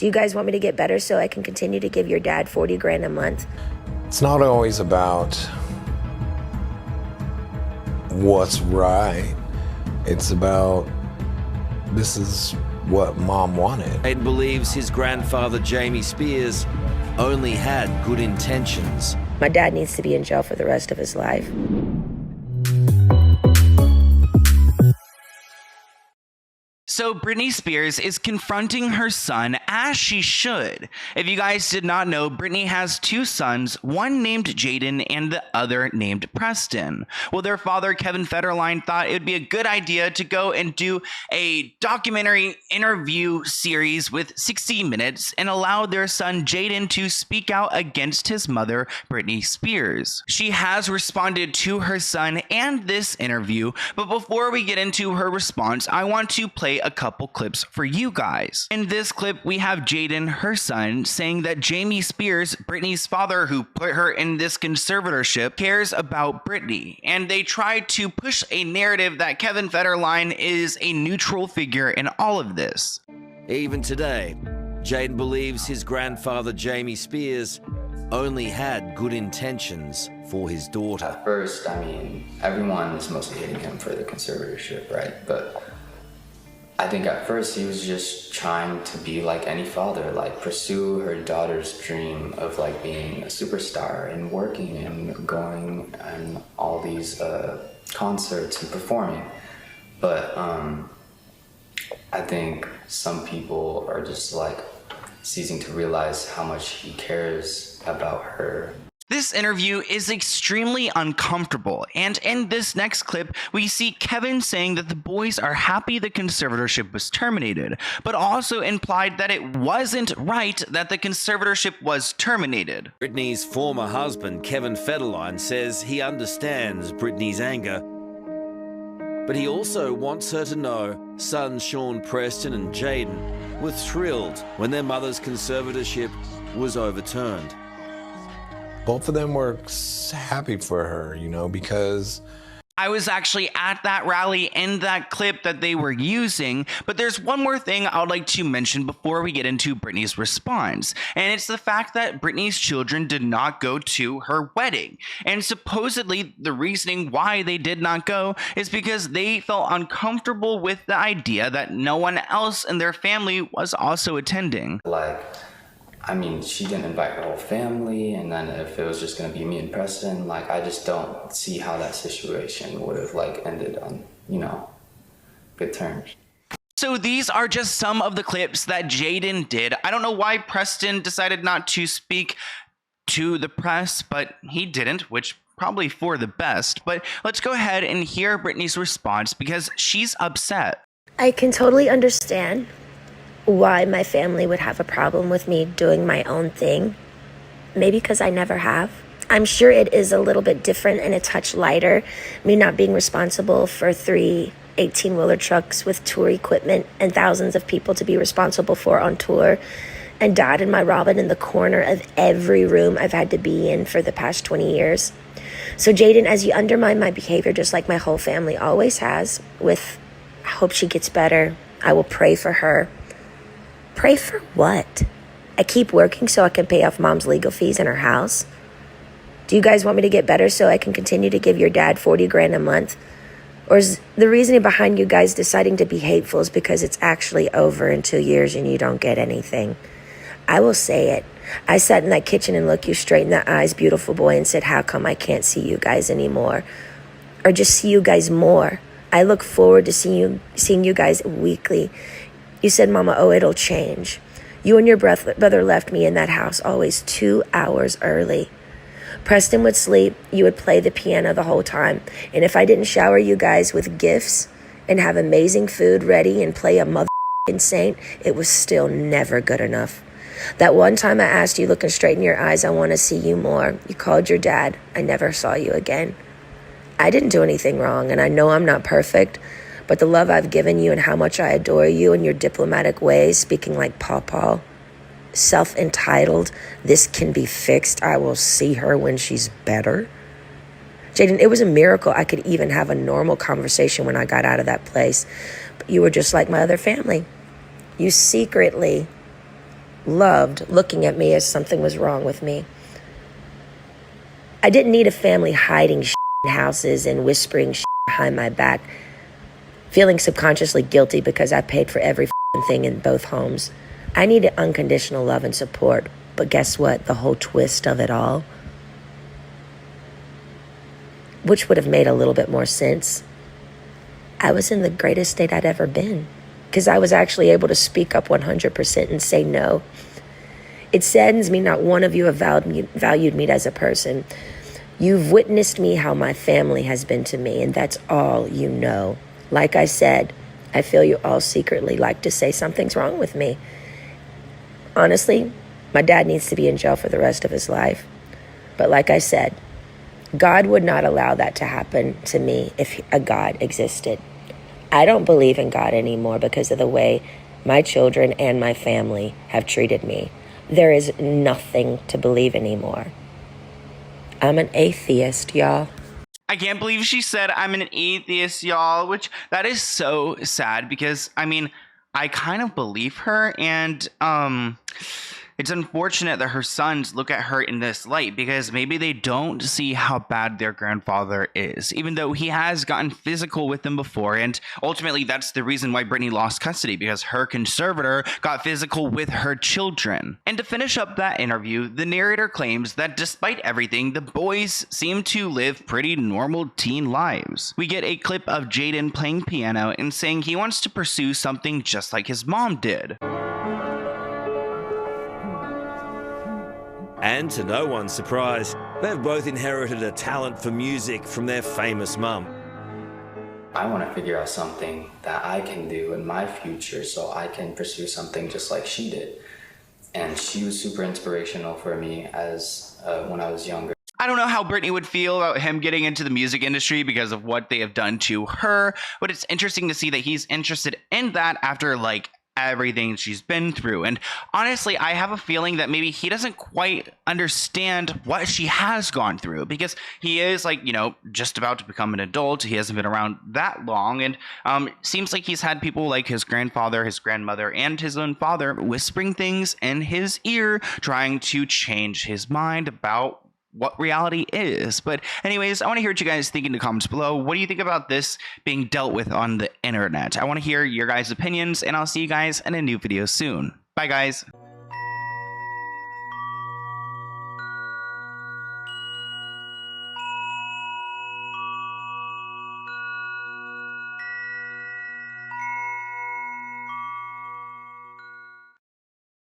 Do you guys want me to get better so I can continue to give your dad 40 grand a month? It's not always about what's right. It's about this is what mom wanted. Jayden believes his grandfather, Jamie Spears, only had good intentions. My dad needs to be in jail for the rest of his life. So Britney Spears is confronting her son, as she should. If you guys did not know, Britney has two sons, one named Jayden and the other named Preston. Well, their father, Kevin Federline, thought it would be a good idea to go and do a documentary interview series with 60 Minutes and allow their son Jayden to speak out against his mother, Britney Spears. She has responded to her son and this interview, but before we get into her response, I want to play a couple clips for you guys. In this clip, we have Jayden, her son, saying that Jamie Spears, Britney's father who put her in this conservatorship, cares about Britney. And they tried to push a narrative that Kevin Federline is a neutral figure in all of this. Even today, Jayden believes his grandfather, Jamie Spears, only had good intentions for his daughter. At first, I mean, everyone is mostly hating him for the conservatorship, right? But I think at first he was just trying to be like any father, like pursue her daughter's dream of like being a superstar and working and going and all these concerts and performing. But I think some people are just like ceasing to realize how much he cares about her. This interview is extremely uncomfortable, and in this next clip, we see Kevin saying that the boys are happy the conservatorship was terminated, but also implied that it wasn't right that the conservatorship was terminated. Britney's former husband, Kevin Federline, says he understands Britney's anger, but he also wants her to know sons Sean, Preston and Jayden were thrilled when their mother's conservatorship was overturned. Both of them were happy for her, you know, because I was actually at that rally in that clip that they were using, but there's one more thing I would like to mention before we get into Britney's response, and it's the fact that Britney's children did not go to her wedding, and supposedly the reasoning why they did not go is because they felt uncomfortable with the idea that no one else in their family was also attending. I mean, she didn't invite her whole family, and then if it was just gonna be me and Preston, like, I just don't see how that situation would have, like, ended on, you know, good terms. So these are just some of the clips that Jayden did. I don't know why Preston decided not to speak to the press, but he didn't, which probably for the best. But let's go ahead and hear Britney's response because she's upset. I can totally understand why my family would have a problem with me doing my own thing. Maybe because I never have. I'm sure it is a little bit different and a touch lighter, me not being responsible for 3 18-wheeler trucks with tour equipment and thousands of people to be responsible for on tour, and Dad and my Robin in the corner of every room I've had to be in for the past 20 years. So Jayden, as you undermine my behavior just like my whole family always has, with I hope she gets better, I will pray for her. Pray for what? I keep working so I can pay off Mom's legal fees in her house? Do you guys want me to get better so I can continue to give your dad 40 grand a month? Or is the reasoning behind you guys deciding to be hateful is because it's actually over in 2 years and you don't get anything? I will say it. I sat in that kitchen and looked you straight in the eyes, beautiful boy, and said, how come I can't see you guys anymore? Or just see you guys more? I look forward to seeing you guys weekly. You said, Mama, oh, it'll change. You and your brother left me in that house always 2 hours early. Preston would sleep. You would play the piano the whole time. And if I didn't shower you guys with gifts and have amazing food ready and play a motherfucking saint, it was still never good enough. That one time I asked you, looking straight in your eyes, I want to see you more. You called your dad. I never saw you again. I didn't do anything wrong, and I know I'm not perfect, but the love I've given you and how much I adore you and your diplomatic ways, speaking like Paw, self-entitled, this can be fixed, I will see her when she's better. Jayden, it was a miracle I could even have a normal conversation when I got out of that place. But you were just like my other family. You secretly loved looking at me as something was wrong with me. I didn't need a family hiding in houses and whispering behind my back, feeling subconsciously guilty because I paid for every thing in both homes. I needed unconditional love and support, but guess what? The whole twist of it all, which would have made a little bit more sense, I was in the greatest state I'd ever been because I was actually able to speak up 100% and say no. It saddens me not one of you have valued me as a person. You've witnessed me how my family has been to me, and that's all you know. Like I said, I feel you all secretly like to say something's wrong with me. Honestly, my dad needs to be in jail for the rest of his life. But like I said, God would not allow that to happen to me if a God existed. I don't believe in God anymore because of the way my children and my family have treated me. There is nothing to believe anymore. I'm an atheist, y'all. I can't believe she said I'm an atheist, y'all, which that is so sad because, I mean, I kind of believe her, and it's unfortunate that her sons look at her in this light because maybe they don't see how bad their grandfather is, even though he has gotten physical with them before. And ultimately, that's the reason why Britney lost custody, because her conservator got physical with her children. And to finish up that interview, the narrator claims that despite everything, the boys seem to live pretty normal teen lives. We get a clip of Jayden playing piano and saying he wants to pursue something just like his mom did. And to no one's surprise, they've both inherited a talent for music from their famous mum. I want to figure out something that I can do in my future so I can pursue something just like she did. And she was super inspirational for me as when I was younger. I don't know how Britney would feel about him getting into the music industry because of what they have done to her, but it's interesting to see that he's interested in that after like everything she's been through. And honestly, I have a feeling that maybe he doesn't quite understand what she has gone through because he is like, you know, just about to become an adult. He hasn't been around that long, and seems like he's had people like his grandfather, his grandmother, and his own father whispering things in his ear, trying to change his mind about what reality is. But anyways, I want to hear what you guys think in the comments below. What do you think about this being dealt with on the internet? I want to hear your guys' opinions, and I'll see you guys in a new video soon. Bye, guys.